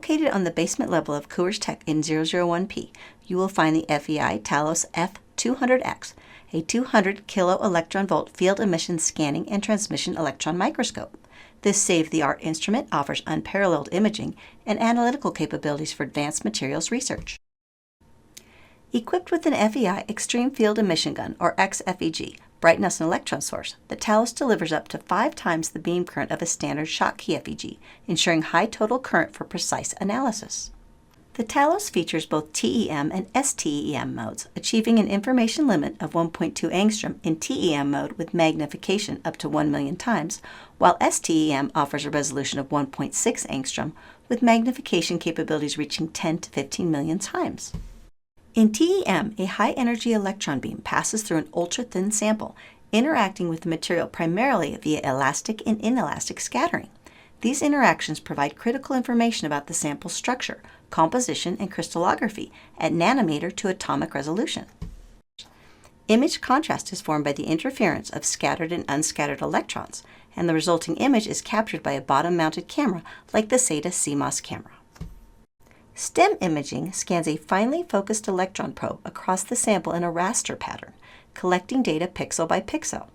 Located on the basement level of CoorsTek in 001P, you will find the FEI Talos F200X, a 200 kilo electron volt field emission scanning and transmission electron microscope. This state-of-the-art instrument offers unparalleled imaging and analytical capabilities for advanced materials research. Equipped with an FEI Extreme Field Emission Gun, or X-FEG, brightness and electron source, the Talos delivers up to 5 times the beam current of a standard Schottky FEG, ensuring high total current for precise analysis. The Talos features both TEM and STEM modes, achieving an information limit of 1.2 angstrom in TEM mode with magnification up to 1 million times, while STEM offers a resolution of 1.6 angstrom with magnification capabilities reaching 10 to 15 million times. In TEM, a high-energy electron beam passes through an ultra-thin sample, interacting with the material primarily via elastic and inelastic scattering. These interactions provide critical information about the sample's structure, composition, and crystallography at nanometer to atomic resolution. Image contrast is formed by the interference of scattered and unscattered electrons, and the resulting image is captured by a bottom-mounted camera like the SDD CMOS camera. STEM imaging scans a finely focused electron probe across the sample in a raster pattern, collecting data pixel by pixel.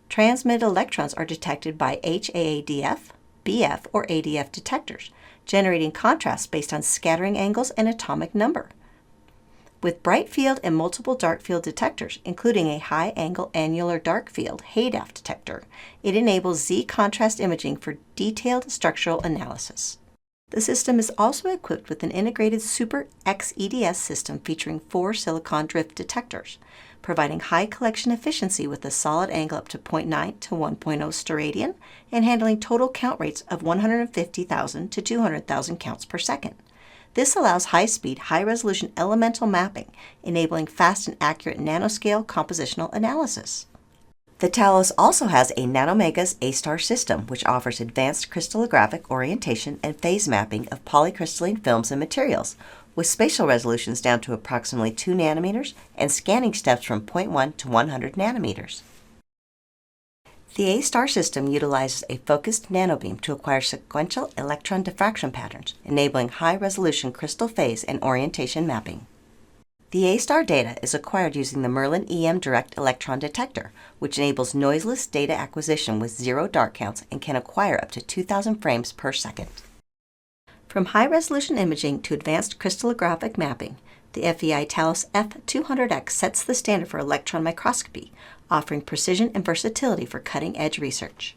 Transmitted electrons are detected by HAADF, BF, or ADF detectors, generating contrast based on scattering angles and atomic number. With bright field and multiple dark field detectors, including a high-angle annular dark field HAADF detector, it enables Z-contrast imaging for detailed structural analysis. The system is also equipped with an integrated Super XEDS system featuring 4 silicon drift detectors, providing high collection efficiency with a solid angle up to 0.9 to 1.0 steradian and handling total count rates of 150,000 to 200,000 counts per second. This allows high-speed, high-resolution elemental mapping, enabling fast and accurate nanoscale compositional analysis. The Talos also has a Nanomegas A-star system, which offers advanced crystallographic orientation and phase mapping of polycrystalline films and materials, with spatial resolutions down to approximately 2 nanometers and scanning steps from 0.1 to 100 nanometers. The A-star system utilizes a focused nanobeam to acquire sequential electron diffraction patterns, enabling high-resolution crystal phase and orientation mapping. The A-star data is acquired using the Merlin EM Direct Electron Detector, which enables noiseless data acquisition with 0 dark counts and can acquire up to 2,000 frames per second. From high-resolution imaging to advanced crystallographic mapping, the FEI Talos F200X sets the standard for electron microscopy, offering precision and versatility for cutting-edge research.